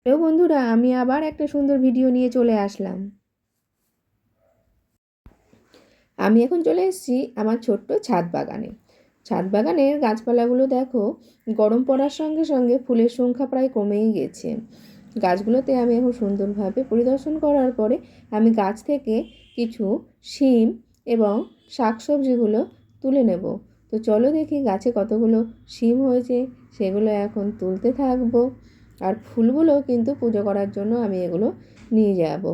Hello বন্ধুরা, আমি আবার একটা সুন্দর ভিডিও নিয়ে চলে আসলাম। আমি এখন চলে এসেছি আমার ছোট্ট ছাদ বাগানে। ছাদ বাগানের গাছপালাগুলো দেখো, গরম পড়ার সঙ্গে সঙ্গে ফুলের সংখ্যা প্রায় কমেই গেছে। গাছগুলোতে আমি এখন সুন্দরভাবে পরিদর্শন করার পরে আমি গাছ থেকে কিছু শিম এবং শাকসবজিগুলো তুলে নেব। তো চলো দেখি গাছে কতগুলো শিম হয়েছে, সেগুলো এখন তুলতে থাকবো। আর ফুলগুলো কিন্তু পুজো করার জন্য আমি এগুলো নিয়ে যাব।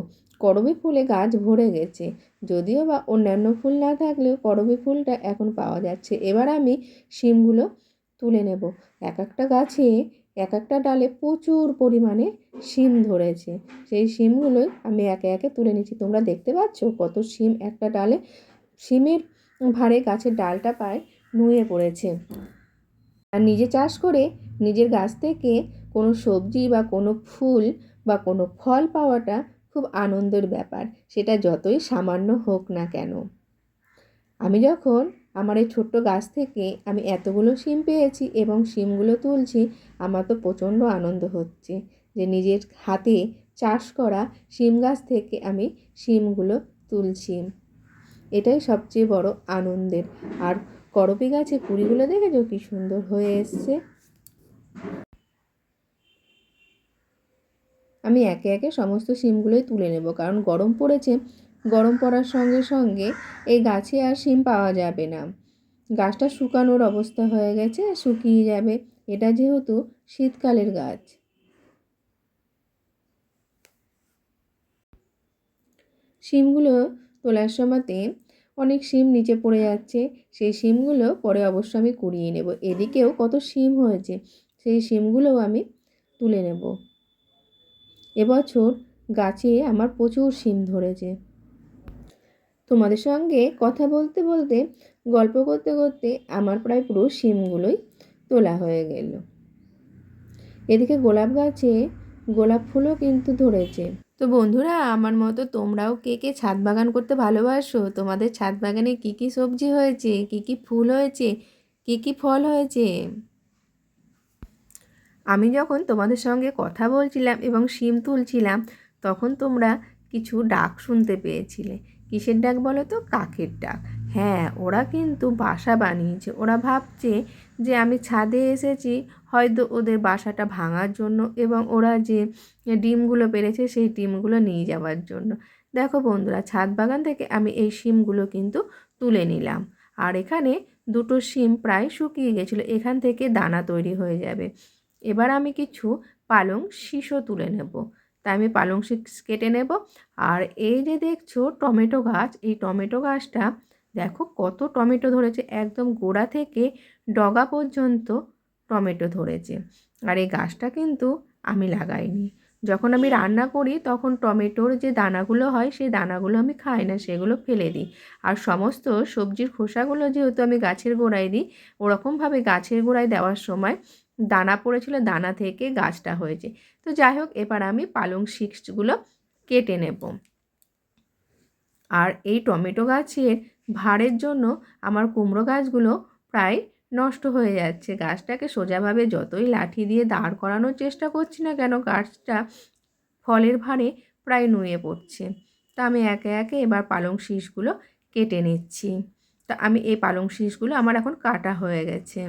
করবী ফুলে গাছ ভরে গেছে, যদিও বা অন্যান্য ফুল না থাকলেও করবী ফুলটা এখন পাওয়া যাচ্ছে। এবার আমি শিমগুলো তুলে নেব। এক একটা গাছে এক একটা ডালে প্রচুর পরিমাণে শিম ধরেছে। সেই শিমগুলোই আমি একে একে তুলে নিচ্ছি। তোমরা দেখতে পাচ্ছ কত শিম একটা ডালে। শিমের ভারে গাছের ডালটা প্রায় নুয়ে পড়েছে। আর নিজে চাষ করে নিজের গাছ থেকে কোনো সবজি বা কোনো ফুল বা কোনো ফল পাওয়াটা খুব আনন্দের ব্যাপার, সেটা যতই সামান্য হোক না কেন। আমি যখন আমার এই ছোট্ট গাছ থেকে আমি এতগুলো শিম পেয়েছি এবং শিমগুলো তুলছি, আমার তো প্রচণ্ড আনন্দ হচ্ছে যে নিজের হাতে চাষ করা শিম গাছ থেকে আমি শিমগুলো তুলছি। এটাই সবচেয়ে বড় আনন্দের। আর করবী গাছে কুড়িগুলো দেখেছো কি সুন্দর হয়ে এসছে। আমি একে একে সমস্ত শিমগুলোই তুলে নেব, কারণ গরম পড়েছে। গরম পড়ার সঙ্গে সঙ্গে এই গাছে আর শিম পাওয়া যাবে না। গাছটা শুকানোর অবস্থা হয়ে গেছে, শুকিয়ে যাবে। এটা যেহেতু শীতকালের গাছ। শিমগুলো তোলার সময়তে অনেক শিম নিচে পড়ে যাচ্ছে, সেই শিমগুলো পরে অবশ্য আমি কুড়িয়ে নেব। এদিকেও কত শিম হয়েছে, সেই শিমগুলোও আমি তুলে নেব। এবছর গাছে আমার প্রচুর শিম ধরেছে। তোমাদের সঙ্গে কথা বলতে বলতে, গল্প করতে করতে আমার প্রায় পুরো শিমগুলোই তোলা হয়ে গেল। এদিকে গোলাপ গাছে গোলাপ ফুলও কিন্তু ধরেছে। তো বন্ধুরা, আমার মতো তোমরাও কে কে ছাদ বাগান করতে ভালোবাসো? তোমাদের ছাদ বাগানে কি কি সবজি হয়েছে, কি কি ফুল হয়েছে, কি কি ফল হয়েছে? আমি যখন তোমাদের সঙ্গে কথা বলছিলাম এবং শিম তুলছিলাম, তখন তোমরা কিছু ডাক শুনতে পেয়েছিলে। কিসের ডাক বলো তো? কাকের ডাক। হ্যাঁ, ওরা কিন্তু বাসা বানিয়েছে। ওরা ভাবছে যে আমি ছাদে এসেছি হয়তো ওদের বাসাটা ভাঙার জন্য, এবং ওরা যে ডিমগুলো পেড়েছে সেই ডিমগুলো নিয়ে যাওয়ার জন্য। দেখো বন্ধুরা, ছাদ বাগান থেকে আমি এই শিমগুলো কিন্তু তুলে নিলাম। আর এখানে দুটো শিম প্রায় শুকিয়ে গেছিলো, এখান থেকে দানা তৈরি হয়ে যাবে। এবার আমি কিছু পালং শীষও তুলে নেব। তাই আমি পালং শীষ কেটে নেব। আর এই যে দেখছো টমেটো গাছ, এই টমেটো গাছটা দেখো কত টমেটো ধরেছে, একদম গোড়া থেকে ডগা পর্যন্ত টমেটো ধরেছে। আর এই গাছটা কিন্তু আমি লাগাইনি। যখন আমি রান্না করি তখন টমেটোর যে দানাগুলো হয় সেই দানাগুলো আমি খাই না, সেগুলো ফেলে দিই। আর সমস্ত সবজির খোসাগুলো যেহেতু আমি গাছের গোড়ায় দিই, ওরকমভাবে গাছের গোড়ায় দেওয়ার সময় দানা পড়েছিল, দানা থেকে গাছটা হয়েছে। তো যাই হোক, এবার আমি পালং শীষগুলো কেটে নেব। আর এই টমেটো গাছের ভারের জন্য আমার কুমড়ো গাছগুলো প্রায় নষ্ট হয়ে যাচ্ছে। গাছটাকে সোজাভাবে যতই লাঠি দিয়ে দাঁড় করানোর চেষ্টা করছি না কেন, গাছটা ফলের ভারে প্রায় নুয়ে পড়ছে। তা আমি একে একে এবার পালং শীষগুলো কেটে নিচ্ছি। তা আমি এই পালং শীষগুলো আমার এখন কাটা হয়ে গেছে।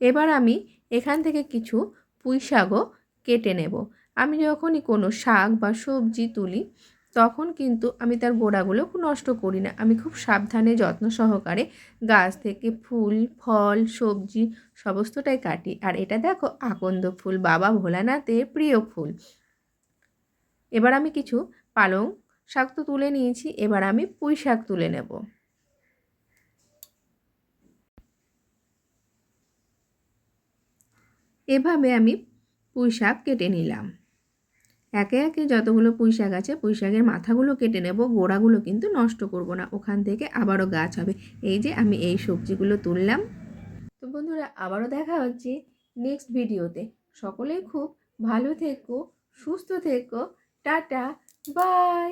এবার আমি এখান থেকে কিছু পুঁই শাকও কেটে নেব। আমি যখনই কোনো শাক বা সবজি তুলি তখন কিন্তু আমি তার গোড়াগুলো নষ্ট করি না। আমি খুব সাবধানে যত্ন সহকারে গাছ থেকে ফুল, ফল, সবজি সমস্তটাই কাটি। আর এটা দেখো আকন্দ ফুল, বাবা ভোলানাথের প্রিয় ফুল। এবার আমি কিছু পালং শাক তো তুলে নিয়েছি, এবার আমি পুঁই শাক তুলে নেব। এভাবে আমি পুঁই শাক কেটে নিলাম। একে একে যতগুলো পুঁই শাক আছে পুঁই শাকের মাথাগুলো কেটে নেব, গোড়াগুলো কিন্তু নষ্ট করব না, ওখান থেকে আবারও গাছ হবে। এই যে আমি এই সবজিগুলো তুললাম। তো বন্ধুরা, আবারও দেখা হচ্ছে নেক্সট ভিডিওতে। সকলেই খুব ভালো থেকো, সুস্থ থেকো। Ta-ta, by.